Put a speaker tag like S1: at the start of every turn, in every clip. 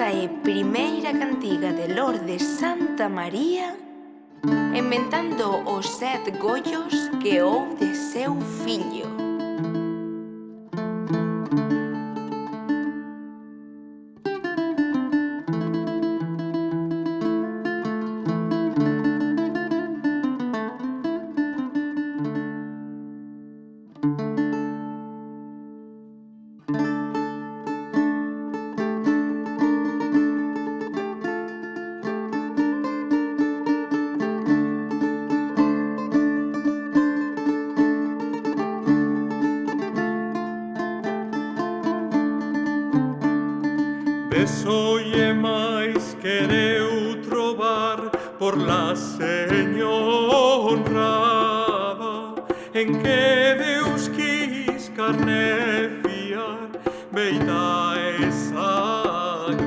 S1: Esta é primeira cantiga de Lourdes Santa María inventando os 7 gollos que houve seu fillo.
S2: Desolle máis quereu trobar por la Señor honrada, en que Deus quis carne fiar, beita e sagrada,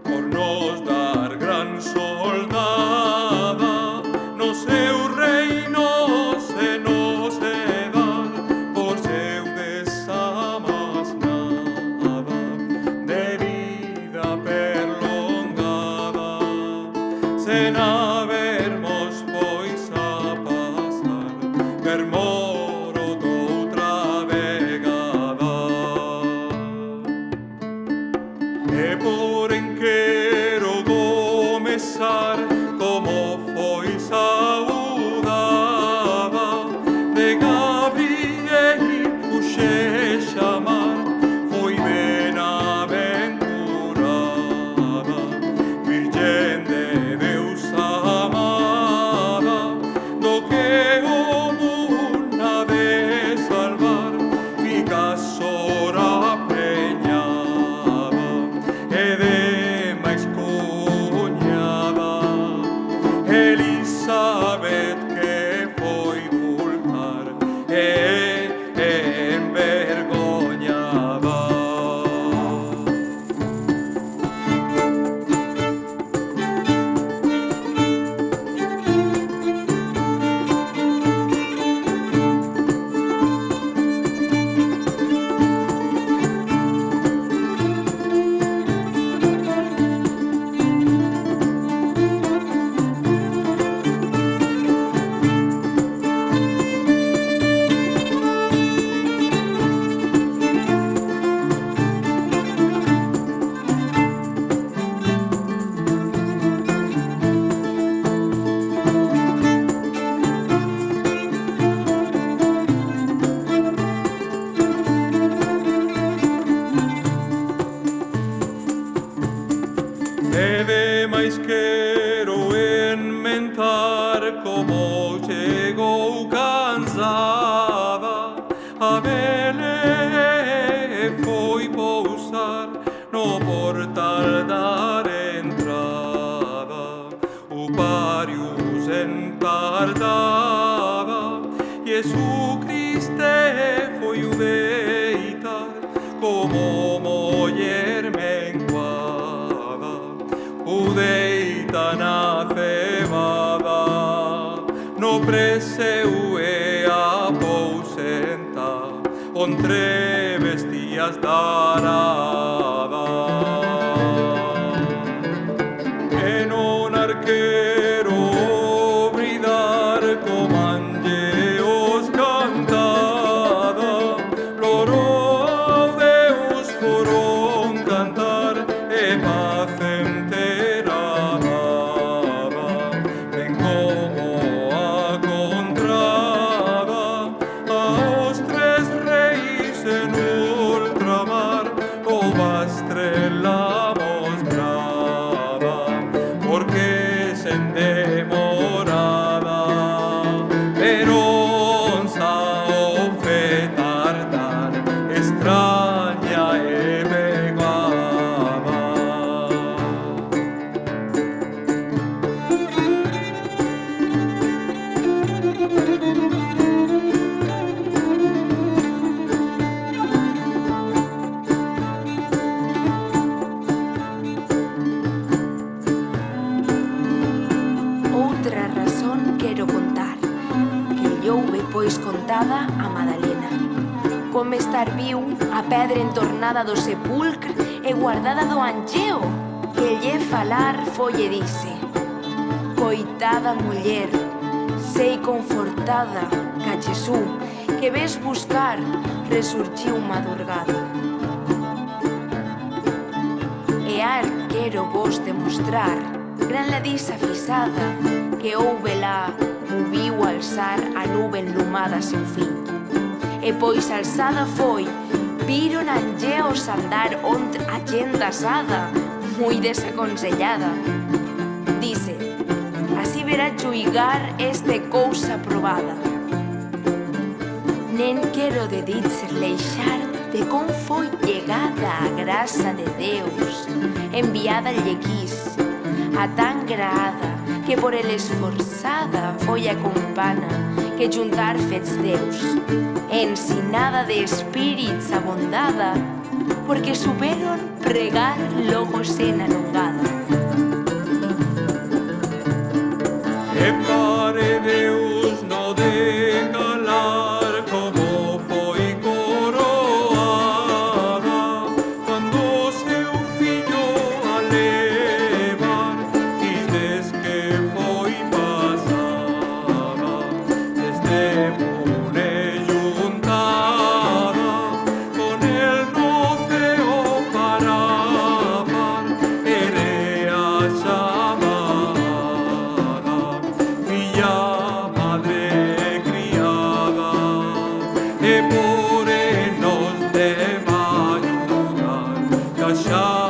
S2: por nos dar gran soldada, no seu reino se nos he dar, por seu desamas nada, de vida perlongada, sen habermos pois a pasar, per moro doutra vegada. E porén quero comezar como foi saudada, de Gabriel puxe chamar, foi benaventurada, Virgen de Deus amada, do que o mundo ha de salvar, fica sora preñada, e de máis cuñada, Elizabeth que foi vulgar e envergoñada. E máis quero enmentar como chegou cansada a Belén, foi pousar no portal dar entrada, o parius entardaba, Jesucriste foi o deitar como muller menguada, o deita na cebada, no preseu e aposenta, ontre bestias darada. E non arquero bridar como angeos cantada, loro Deus foron cantar e paz entera daba, ben como a contrada, aos tres reis en ultramar, o va estrella mostraba, porque sen demorada, pero onza o fe tardar, extraña e vegada.
S1: Outra razón quero contar, que lle houve pois contada a Madalena, com estar viu a pedra entornada do sepulcre e guardada do anxeo, que lle falar foi e dise: coitada muller, sei confortada ca Jesú, que ves buscar, resurgiu madurgada. E ar quero vos demostrar, gran ladisa fisada, que houve lá, o viu alzar a nube enlumada seu fillo. E pois alzada foi, viron anxeos andar ont a gent asada, moi desaconsellada. Dice: así verá juigar este cousa probada. Nen quero de dir-se leixar de com foi llegada a graça de Deus, enviada al llequís, a tan grada que por el esforzada foi a compana que juntar fets Deus, ensinada de espírits abondada, porque superon pregar logo sen alongada.
S2: Que pare Deus no de calar como foi coroada cando seu fillo a levar quis que foi pasada desde pure juntada con el no ceo paraban erea chamada filla madre criada e por nos deba ayudar cachar